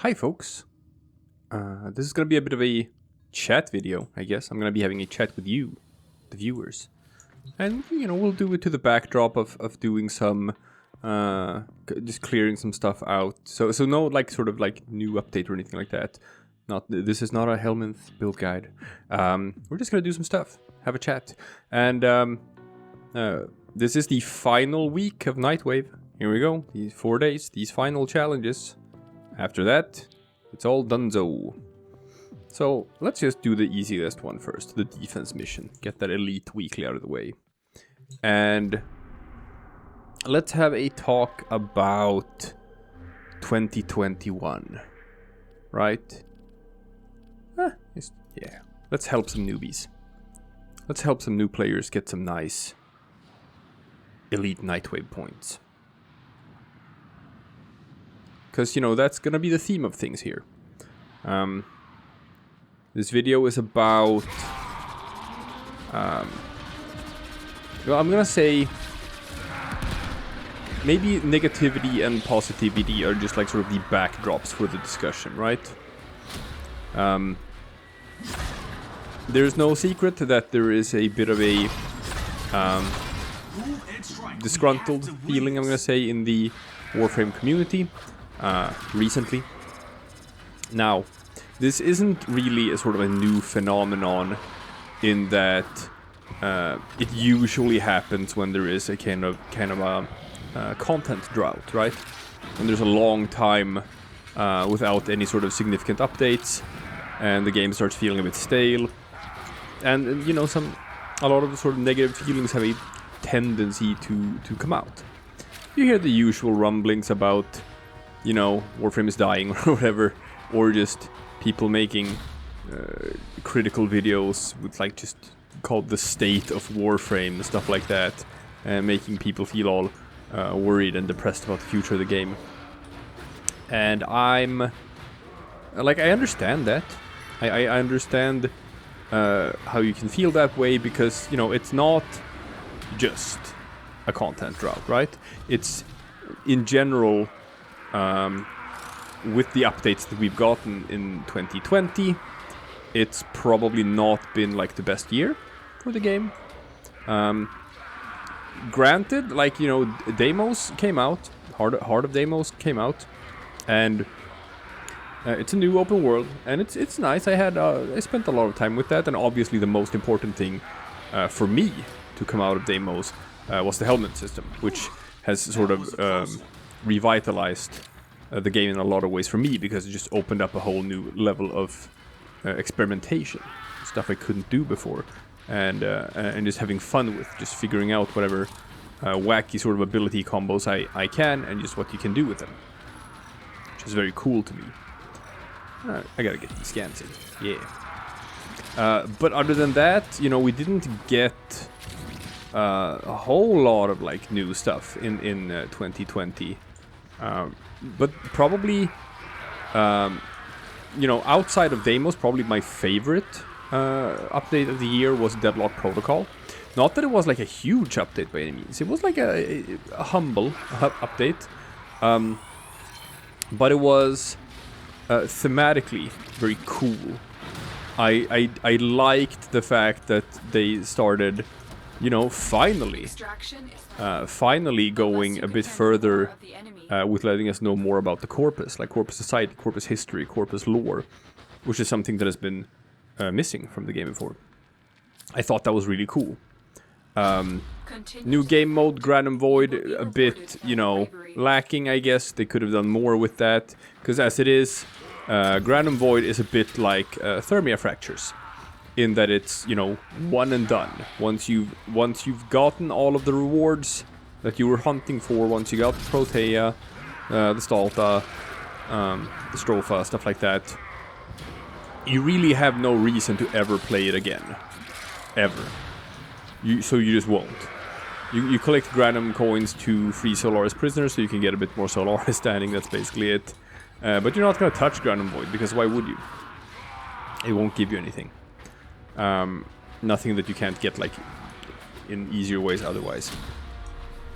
Hi folks, this is going to be a bit of a chat video, I guess. I'm going to be having a chat with you, the viewers. And, you know, we'll do it to the backdrop of doing some, just clearing some stuff out. So no, like, sort of, like, new update or anything like that. This is not a Helminth build guide. We're just going to do some stuff, have a chat. And, this is the final week of Nightwave. Here we go, these 4 days, these final challenges. After that, it's all donezo. So let's just do the easiest one first, the defense mission. Get that elite weekly out of the way. And let's have a talk about 2021. Right? Yeah. Let's help some newbies. Let's help some new players get some nice elite Nightwave points. Because, you know, that's going to be the theme of things here. This video is about... well, I'm going to say... maybe negativity and positivity are just like sort of the backdrops for the discussion, right? There's no secret that there is a bit of a... disgruntled feeling, I'm going to say, in the Warframe community. Recently. Now, this isn't really a sort of a new phenomenon in that it usually happens when there is a kind of a content drought, right? When there's a long time without any sort of significant updates, and the game starts feeling a bit stale, and you know, a lot of the sort of negative feelings have a tendency to come out. You hear the usual rumblings about, you know, Warframe is dying or whatever, or just people making critical videos with like just called the state of Warframe and stuff like that, and making people feel all worried and depressed about the future of the game. And I'm like, I understand that. I understand how you can feel that way, because, you know, it's not just a content drought, right? It's in general. With the updates that we've gotten in 2020, it's probably not been like the best year for the game. Granted, like, you know, Deimos came out, Heart of Deimos came out, and it's a new open world, and it's nice. I spent a lot of time with that, and obviously the most important thing for me to come out of Deimos was the helmet system, which has sort of revitalized the game in a lot of ways for me, because it just opened up a whole new level of experimentation, stuff I couldn't do before, and just having fun with, just figuring out whatever wacky sort of ability combos I can, and just what you can do with them, which is very cool to me. I gotta get these scans in, yeah. But other than that, you know, we didn't get a whole lot of like new stuff in 2020. But probably, you know, outside of Deimos, probably my favorite update of the year was Deadlock Protocol. Not that it was like a huge update by any means. It was like a humble update. But it was thematically very cool. I liked the fact that they started, you know, finally going a bit further with letting us know more about the Corpus, like Corpus society, Corpus history, Corpus lore, which is something that has been missing from the game before. I thought that was really cool. New game mode, Granum Void, a bit, you know, lacking, I guess. They could have done more with that, because as it is, Granum Void is a bit like Thermia Fractures, in that it's, you know, one and done. Once you've gotten all of the rewards that you were hunting for, once you got the Protea, the Stalta, the Stropha, stuff like that, you really have no reason to ever play it again. Ever. So you just won't. You collect Granum coins to free Solaris prisoners, so you can get a bit more Solaris standing, that's basically it. But you're not going to touch Granum Void, because why would you? It won't give you anything. Nothing that you can't get like in easier ways otherwise.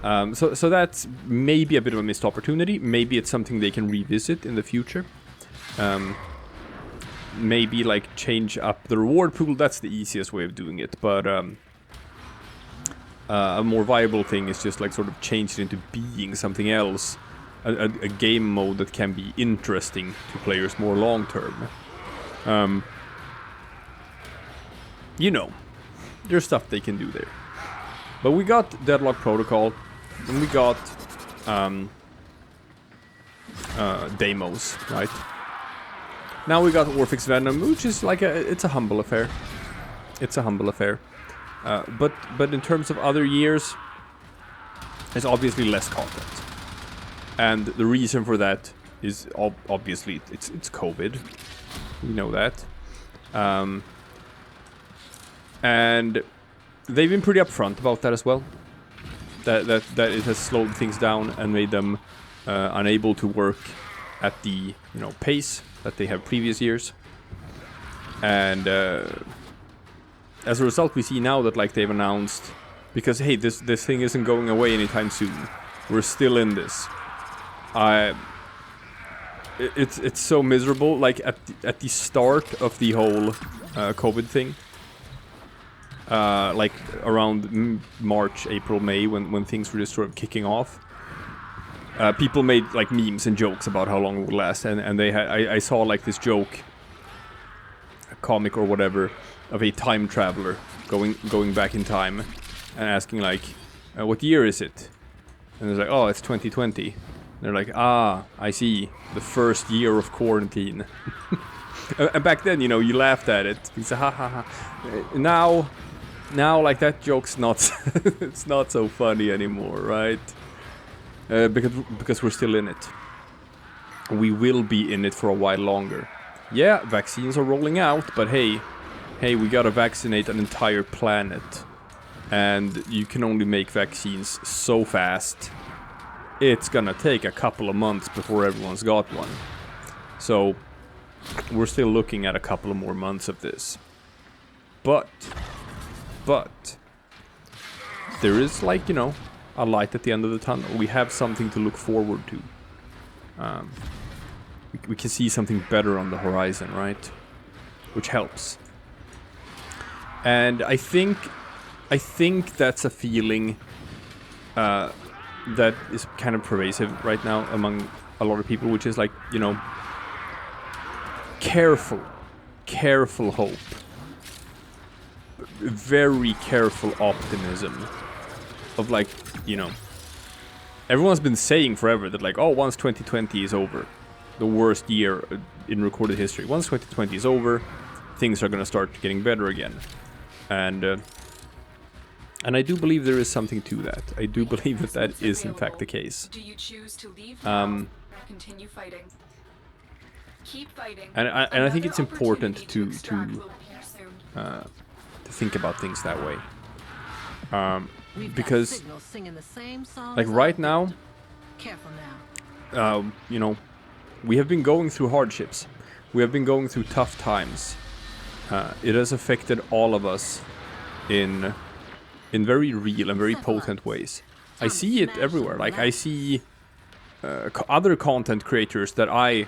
So that's maybe a bit of a missed opportunity. Maybe it's something they can revisit in the future. maybe like change up the reward pool. That's the easiest way of doing it, but a more viable thing is just like sort of change it into being something else, a game mode that can be interesting to players more long term. You know, there's stuff they can do there. But we got Deadlock Protocol, and we got demos, right? Now we got Orphix Venom, which is like it's a humble affair. It's a humble affair. But in terms of other years, there's obviously less content, and the reason for that is obviously it's COVID. We know that, and they've been pretty upfront about that as well. That it has slowed things down and made them unable to work at the pace that they have previous years, and as a result, we see now that like they've announced, because hey, this thing isn't going away anytime soon. We're still in this. It's so miserable. Like at the start of the whole COVID thing, like around March, April, May, when things were just sort of kicking off, people made like memes and jokes about how long it would last, and they had I saw like this joke, a comic or whatever, of a time traveler going back in time and asking like, what year is it? And it's like, oh, it's 2020. And they're like, ah, I see, the first year of quarantine. And back then, you laughed at it. You said, ha ha ha. Now, like that joke's not, it's not so funny anymore, right? Because we're still in it. We will be in it for a while longer. Yeah, vaccines are rolling out, but hey, we gotta vaccinate an entire planet. And you can only make vaccines so fast. It's gonna take a couple of months before everyone's got one. So, we're still looking at a couple of more months of this. But, there is like, a light at the end of the tunnel. We have something to look forward to. We can see something better on the horizon, right? Which helps. And I think that's a feeling that is kind of pervasive right now among a lot of people, which is like, careful hope, very careful optimism of like, everyone's been saying forever that like, oh, once 2020 is over, the worst year in recorded history, once 2020 is over, things are gonna start getting better again. And I do believe there is something to that. I do believe that is in fact the case. Do you choose to leave now or continue fighting? Keep fighting. And I think it's important to think about things that way. Because like right now, we have been going through hardships. We have been going through tough times. It has affected all of us in very real and very potent ways. I see it everywhere. Like I see other content creators that I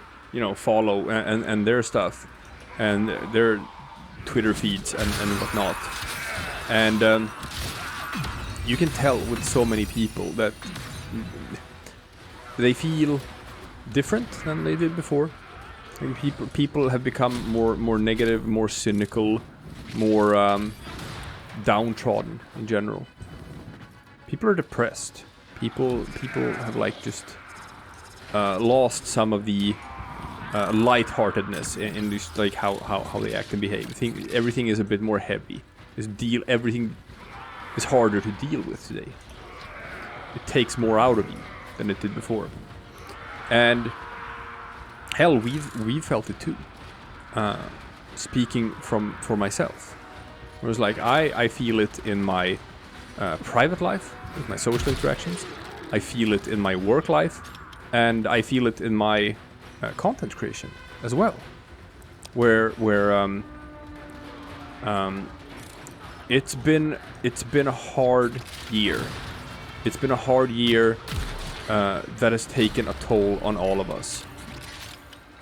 follow and their stuff and their Twitter feeds and whatnot. And you can tell with so many people that they feel different than they did before. People have become more negative, more cynical, more downtrodden in general. People are depressed. People have like just lost some of the lightheartedness in just like how they act and behave. I think everything is a bit more heavy. Everything is harder to deal with today. It takes more out of you than it did before. And hell, we've felt it too. Speaking for myself, it was like I feel it in my private life, with my social interactions. I feel it in my work life, and I feel it in my content creation as well. Where it's been a hard year. It's been a hard year that has taken a toll on all of us.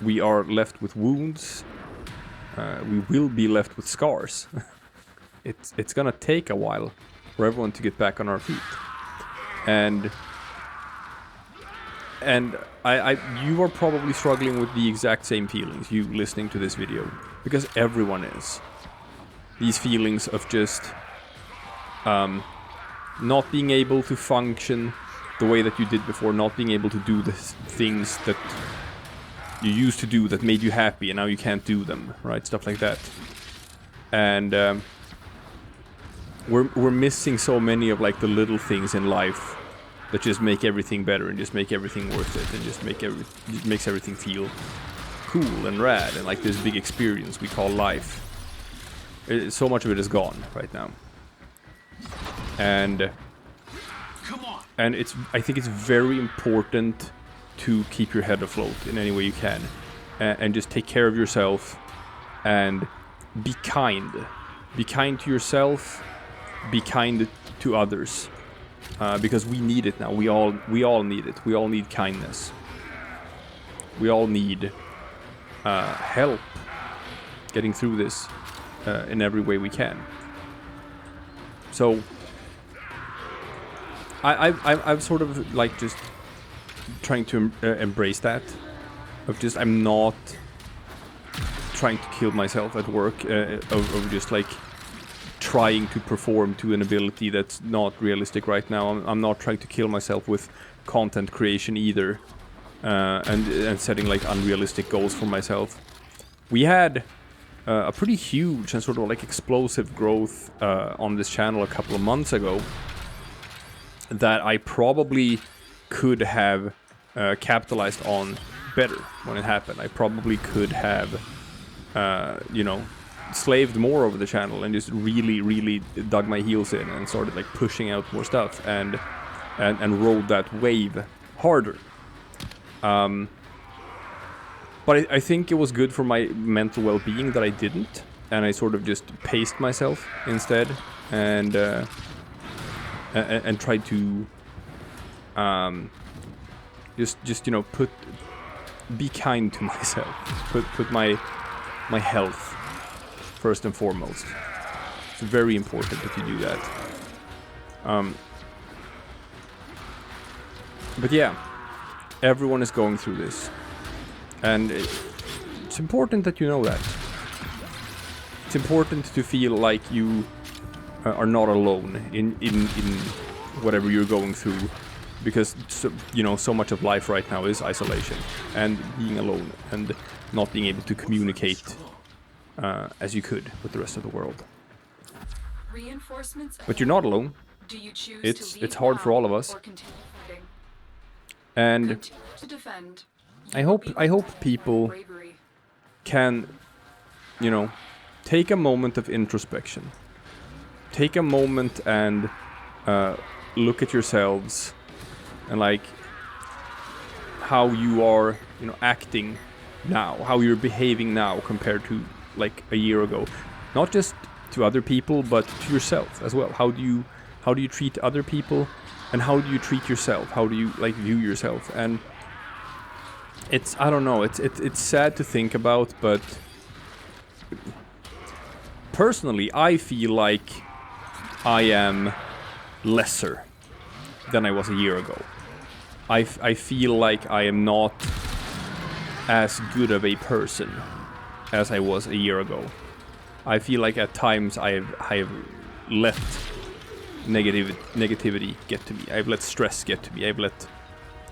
we are left with wounds. We will be left with scars. It's gonna take a while for everyone to get back on our feet. And you are probably struggling with the exact same feelings, you listening to this video, because everyone is. These feelings of just not being able to function the way that you did before, not being able to do the things that you used to do that made you happy, and now you can't do them, right? Stuff like that. And we're missing so many of like the little things in life that just make everything better and just make everything worth it and just makes everything feel cool and rad and like this big experience we call life. So much of it is gone right now. And I think it's very important to keep your head afloat in any way you can, and just take care of yourself and be kind. Be kind to yourself. Be kind to others, because we need it now. We all need it. We all need kindness. We all need help getting through this in every way we can. So I've sort of like just trying to embrace that. I'm not trying to kill myself at work, of just like trying to perform to an ability that's not realistic right now. I'm not trying to kill myself with content creation either, and setting like unrealistic goals for myself. We had a pretty huge and sort of like explosive growth on this channel a couple of months ago that I probably could have capitalized on better when it happened. I probably could have, slaved more over the channel and just really dug my heels in and started like pushing out more stuff and rode that wave harder. But I think it was good for my mental well-being that I didn't, and I sort of just paced myself instead and tried to be kind to myself, put my health first and foremost. It's very important that you do that. But yeah, everyone is going through this, and it's important that you know that. It's important to feel like you are not alone in whatever you're going through, because so much of life right now is isolation and being alone and not being able to communicate as you could with the rest of the world. But you're not alone. It's hard for all of us. And I hope people can, take a moment of introspection. Take a moment and look at yourselves and like how you are, acting now, how you're behaving now compared to like a year ago. Not just to other people, but to yourself as well. How do you treat other people, and how do you treat yourself? How do you like view yourself? And I don't know, it's sad to think about, but personally I feel like I am lesser than I was a year ago. I feel like I am not as good of a person as I was a year ago. I feel like at times I have let negativity get to me. I've let stress get to me. I've let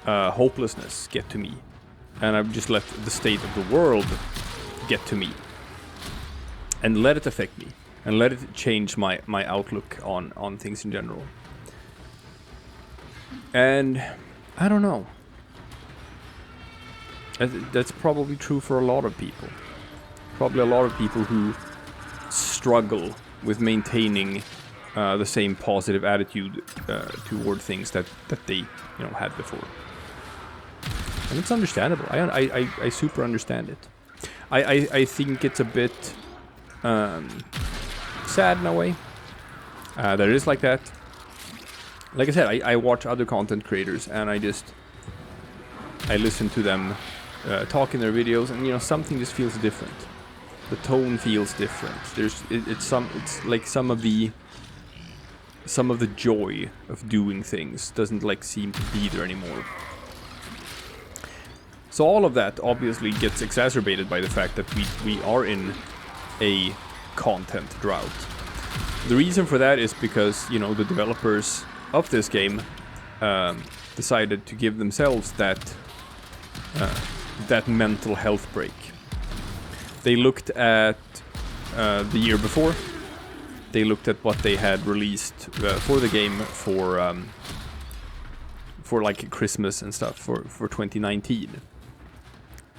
hopelessness get to me. And I've just let the state of the world get to me. And let it affect me. And let it change my outlook on things in general. And I don't know. That's probably true for a lot of people. Probably a lot of people who struggle with maintaining the same positive attitude toward things that they had before. And it's understandable. I super understand it. I think it's a bit sad in a way. That it is like that. Like I said, I watch other content creators and I listen to them talk in their videos, and you know, something just feels different. The tone feels different. It's like some of the joy of doing things doesn't like seem to be there anymore. So all of that obviously gets exacerbated by the fact that we are in a content drought. The reason for that is because, you know, the developers of this game decided to give themselves that mental health break. They looked at the year before. They looked at what they had released for the game for like Christmas and stuff for 2019.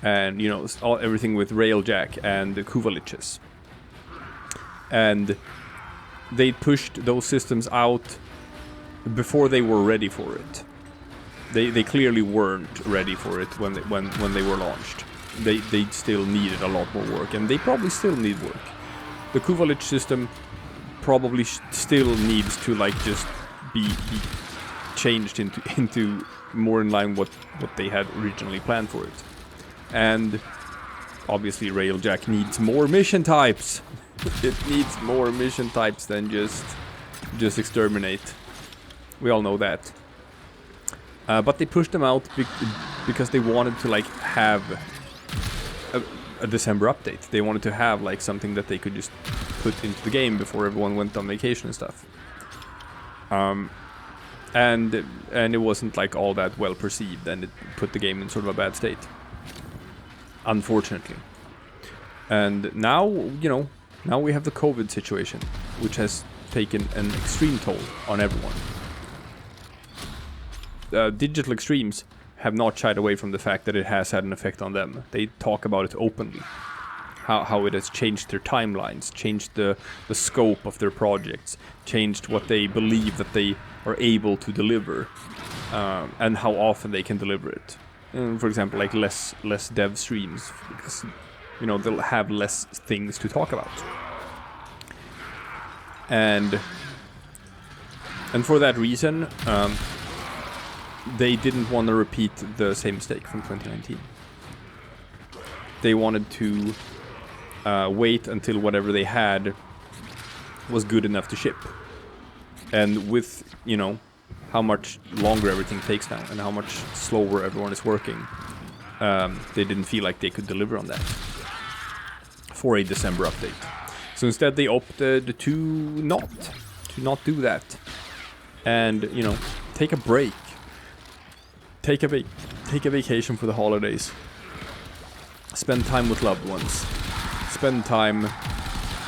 And, you know, everything with Railjack and the Kuvaliches. And they pushed those systems out before they were ready for it. They clearly weren't ready for it when they were launched. They still needed a lot more work, and they probably still need work. The Kuvalich system probably still needs to like just be changed into more in line what they had originally planned for it. And obviously Railjack needs more mission types. It needs more mission types than just exterminate. We all know that. But they pushed them out because they wanted to like have a December update. They wanted to have like something that they could just put into the game before everyone went on vacation and stuff. And it wasn't like all that well perceived, and it put the game in sort of a bad state. Unfortunately. And now, you know, now we have the COVID situation, which has taken an extreme toll on everyone. Digital Extremes have not shied away from the fact that it has had an effect on them. They talk about it openly. How it has changed their timelines, changed the scope of their projects, changed what they believe that they are able to deliver, and how often they can deliver it. For example, like less dev streams, because, you know, they'll have less things to talk about. And for that reason, they didn't want to repeat the same mistake from 2019. They wanted to wait until whatever they had was good enough to ship. And with, you know, how much longer everything takes now and how much slower everyone is working, they didn't feel like they could deliver on that for a December update. So instead they opted to not do that, and, you know, take a break, take a vacation for the holidays, spend time with loved ones, spend time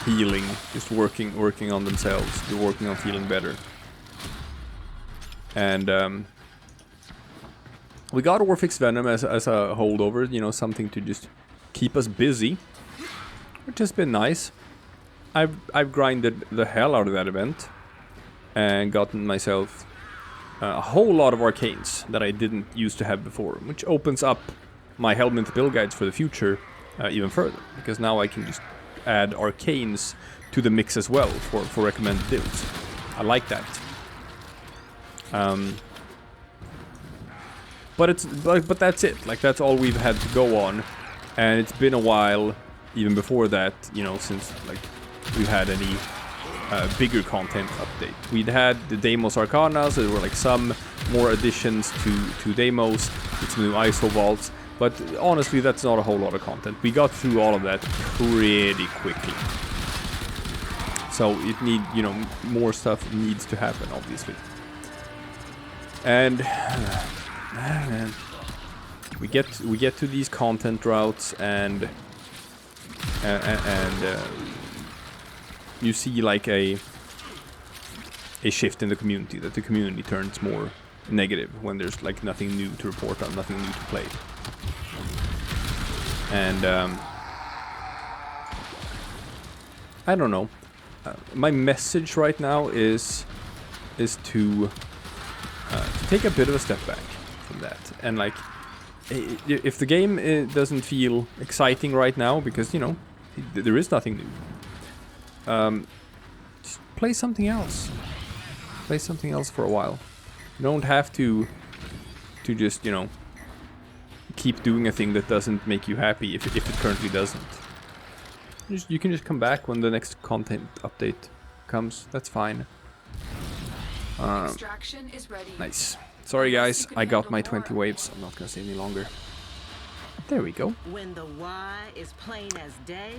healing, just working on themselves, working on feeling better. And we got Orphix Venom as a holdover, you know, something to just keep us busy, which has been nice. I've grinded the hell out of that event and gotten myself a whole lot of arcanes that I didn't used to have before, which opens up my Helminth build guides for the future even further, because now I can just add arcanes to the mix as well for recommended builds. I like that. But that's it. Like, that's all we've had to go on, and it's been a while even before that, you know, since like we've had any bigger content update. We'd had the Deimos Arcana, so there were like some more additions to Deimos, with some new ISO vaults, but honestly that's not a whole lot of content. We got through all of that pretty quickly. So it you know, more stuff needs to happen, obviously. And man, we get to these content droughts, and you see like a shift in the community, that the community turns more negative when there's like nothing new to report on, nothing new to play. And I don't know. My message right now is to take a bit of a step back from that, and like, if the game doesn't feel exciting right now, because, you know, there is nothing new, just play something else. Play something else for a while. You don't have to just, you know, keep doing a thing that doesn't make you happy if it currently doesn't. You can just come back when the next content update comes. That's fine. Extraction is ready. Nice. Sorry guys, I got my 20 waves. I'm not gonna say any longer. There we go. When the why is plain as day,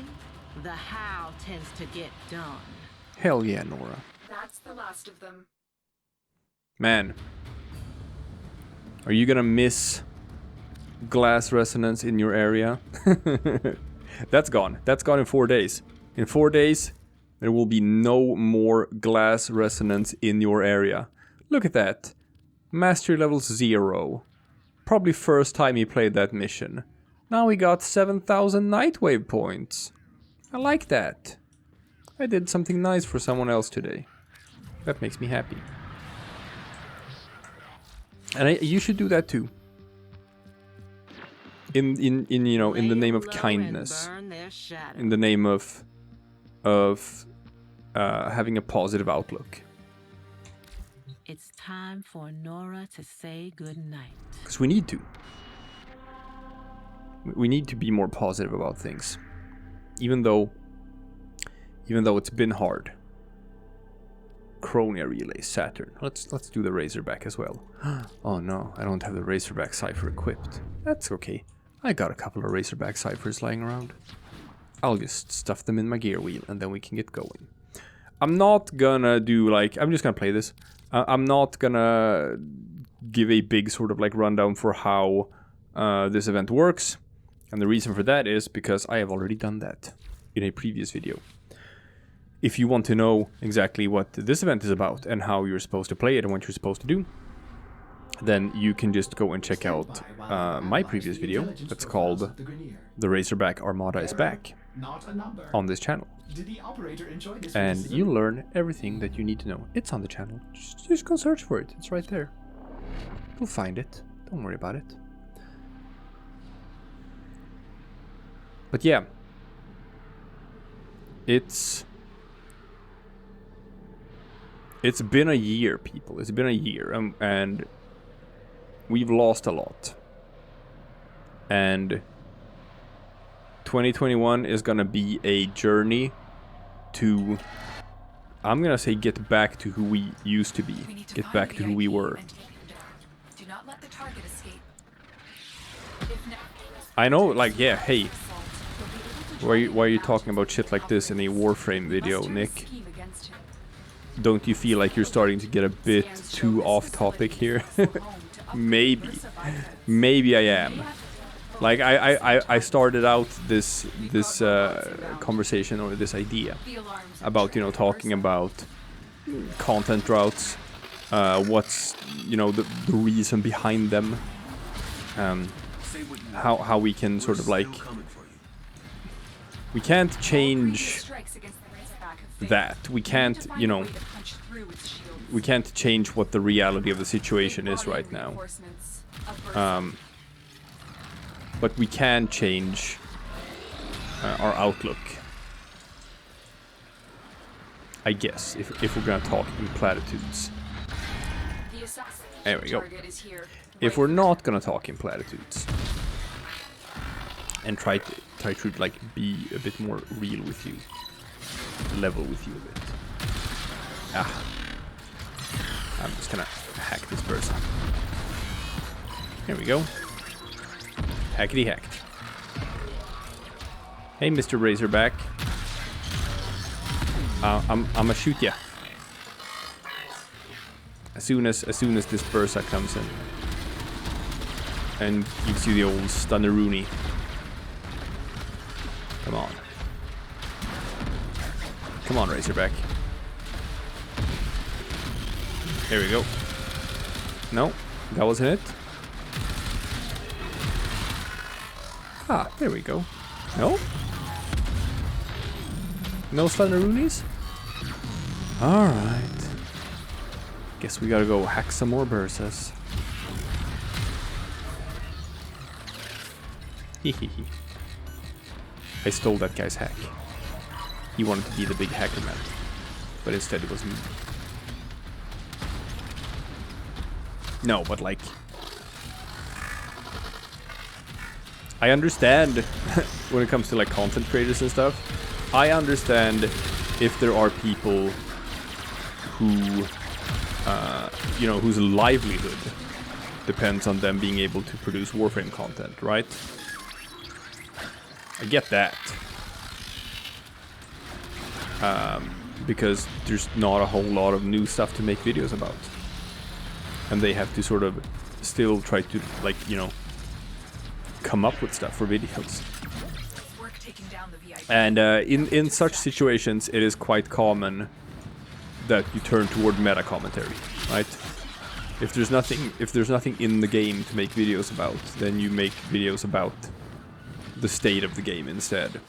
the how tends to get done. Hell yeah, Nora. That's the last of them. Man. Are you gonna miss glass resonance in your area? That's gone. That's gone in 4 days. In 4 days, there will be no more glass resonance in your area. Look at that. Mastery level 0. Probably first time he played that mission. Now we got 7,000 Nightwave points. I like that. I did something nice for someone else today. That makes me happy. And you should do that too. In you know, in the name of kindness. In the name of having a positive outlook. It's time for Nora to say goodnight. Because we need to. We need to be more positive about things. Even though it's been hard. Chronia Relay, Saturn. Let's do the Razorback as well. Oh no, I don't have the Razorback Cipher equipped. That's okay. I got a couple of Razorback Ciphers lying around. I'll just stuff them in my gear wheel and then we can get going. I'm not gonna do like... I'm just gonna play this. I'm not gonna give a big sort of like rundown for how this event works. And the reason for that is because I have already done that in a previous video. If you want to know exactly what this event is about and how you're supposed to play it and what you're supposed to do, then you can just go and check out my previous video that's called The Razorback Armada is Back on this channel. And you'll learn everything that you need to know. It's on the channel. Just go search for it. It's right there. You'll find it. Don't worry about it. But yeah. It's been a year, people. It's been a year. And we've lost a lot. And 2021 is gonna be a journey to, I'm gonna say, get back to who we used to be. Get back to who we were. Do not let the target escape. I know, like, yeah, hey. Why are you talking about shit like this in a Warframe video, Nick? Don't you feel like you're starting to get a bit too off topic here? Maybe. Maybe I am. Like, I started out this conversation or this idea about, you know, talking about content droughts, what's, you know, the reason behind them, how we can sort of like, we can't change that. We can't, you know, we can't change what the reality of the situation is right now. But we can change our outlook. I guess, if we're gonna talk in platitudes. There we go. If we're not gonna talk in platitudes and try to like be a bit more real with you, level with you a bit. I'm just gonna hack this person. Here we go. Hackety hacked. Hey, Mr. Razorback. I'ma shoot ya. As soon as this Bursa comes in and gives you the old stunner-rooney. Come on. Come on, Razorback. There we go. No, that wasn't it. Ah, there we go. No? No Slenderoonies? Alright. Guess we gotta go hack some more Bursas. Hehehe. I stole that guy's hack. He wanted to be the big hacker man. But instead it was me. No, but like... I understand when it comes to like content creators and stuff. I understand if there are people who, you know, whose livelihood depends on them being able to produce Warframe content, right? I get that. Because there's not a whole lot of new stuff to make videos about. And they have to sort of still try to, like, you know, come up with stuff for videos. And in such situations, it is quite common that you turn toward meta commentary, right? If there's nothing in the game to make videos about, then you make videos about the state of the game instead.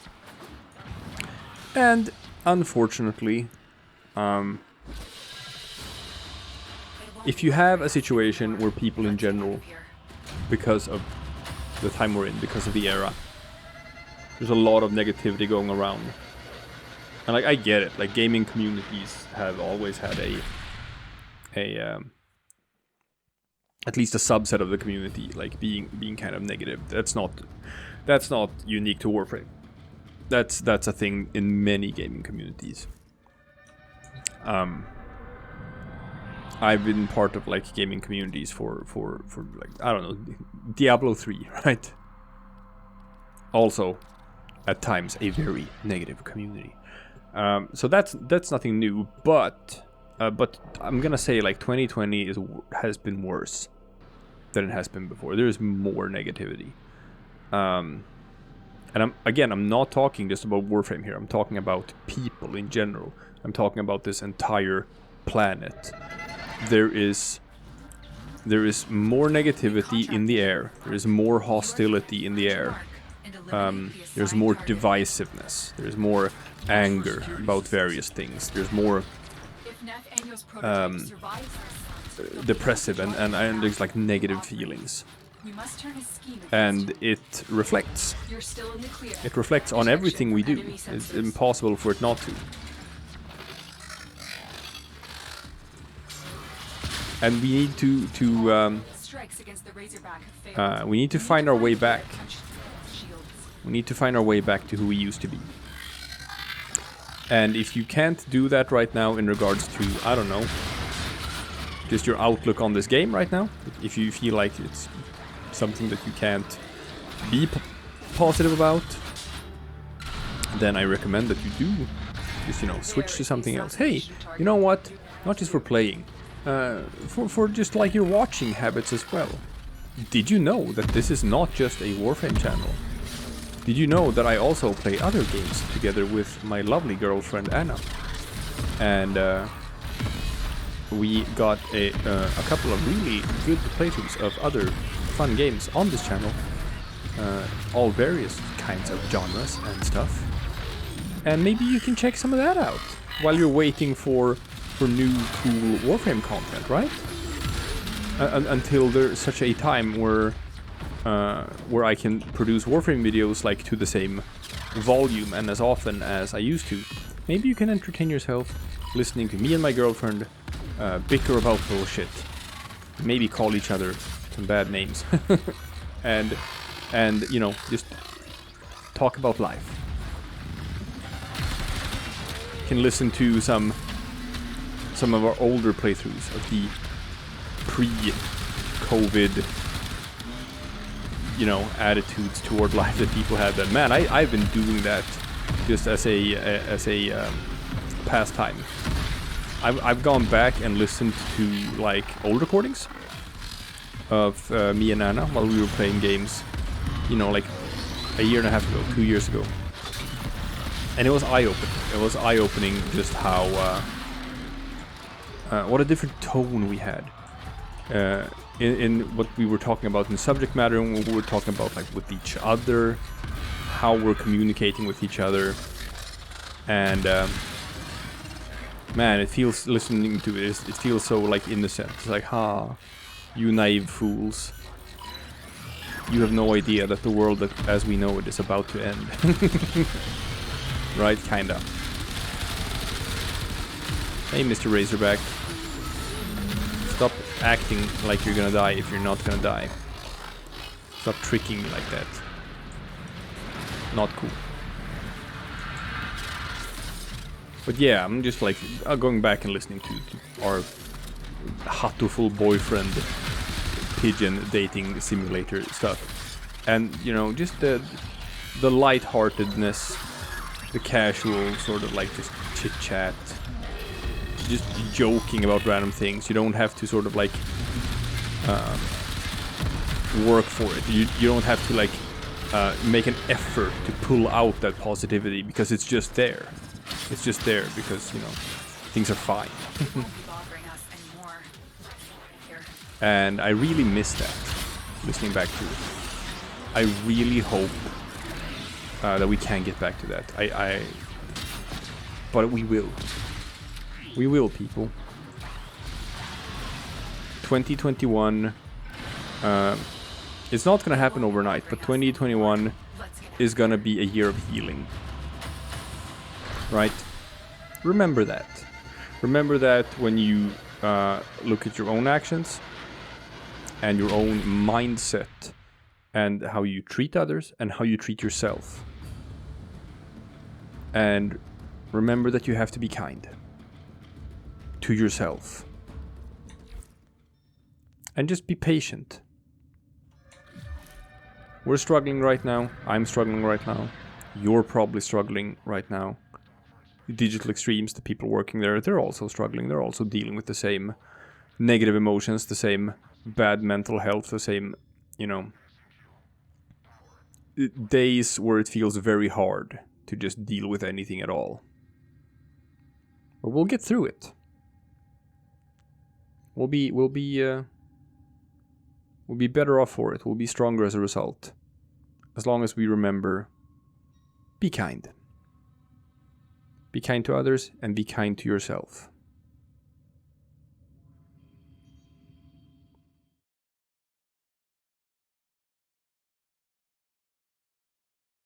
And unfortunately, if you have a situation where people in general, because of the time we're in, because of the era, there's a lot of negativity going around. And like, I get it, like gaming communities have always had at least a subset of the community like being kind of negative. That's not unique to Warframe. That's a thing in many gaming communities. I've been part of like gaming communities for like, I don't know, Diablo 3, right? Also, at times, a very negative community. So that's nothing new, but I'm gonna say like 2020 has been worse than it has been before. There's more negativity. And I'm not talking just about Warframe here. I'm talking about people in general. I'm talking about this entire planet. There is more negativity in the air. There is more hostility in the air. There's more divisiveness. There's more anger about various things. There's more depressive and there's like negative feelings. And it reflects. It reflects on everything we do. It's impossible for it not to. And we need to find our way back. We need to find our way back to who we used to be. And if you can't do that right now in regards to, I don't know, just your outlook on this game right now, if you feel like it's something that you can't be positive about, then I recommend that you do just, you know, switch to something else. Hey, you know what? Not just for playing, for just like your watching habits as well. Did you know that this is not just a Warframe channel? Did you know that I also play other games together with my lovely girlfriend Anna? And we got a couple of really good playthroughs of other fun games on this channel. All various kinds of genres and stuff. And maybe you can check some of that out while you're waiting for new cool Warframe content, right? Until there's such a time where I can produce Warframe videos like to the same volume and as often as I used to. Maybe you can entertain yourself listening to me and my girlfriend bicker about bullshit. Maybe call each other some bad names. and you know, just talk about life. You can listen to some of our older playthroughs of the pre-COVID, you know, attitudes toward life that people had then. Man, I've been doing that just as a pastime. I've gone back and listened to like old recordings of me and Anna while we were playing games, you know, like a year and a half ago, 2 years ago. And it was eye-opening. It was eye-opening just how what a different tone we had in what we were talking about in the subject matter, and what we were talking about like with each other, how we're communicating with each other. And man, it feels, listening to it feels so like innocent. It's like, you naive fools. You have no idea that the world that as we know it is about to end. Right, kinda. Hey, Mr. Razorback. Stop acting like you're gonna die if you're not gonna die. Stop tricking me like that. Not cool. But yeah, I'm just like going back and listening to our hatoful boyfriend pigeon dating simulator stuff, and you know, just the lightheartedness, the casual sort of like just chit chat, just joking about random things. You don't have to sort of like work for it. You don't have to like make an effort to pull out that positivity, because it's just there. It's just there because, you know, things are fine. Won't be bothering us anymore. Here. And I really miss that, listening back to it. I really hope that we can get back to that. But we will. We will, people. 2021, it's not gonna happen overnight, but 2021 is gonna be a year of healing. Right? Remember that. Remember that when you look at your own actions and your own mindset and how you treat others and how you treat yourself. And remember that you have to be kind to yourself. And just be patient. We're struggling right now. I'm struggling right now. You're probably struggling right now. The digital extremes, the people working there, they're also struggling. They're also dealing with the same negative emotions, the same bad mental health, the same, you know, days where it feels very hard to just deal with anything at all. But we'll get through it. We'll be better off for it. We'll be stronger as a result. As long as we remember, be kind. Be kind to others and be kind to yourself.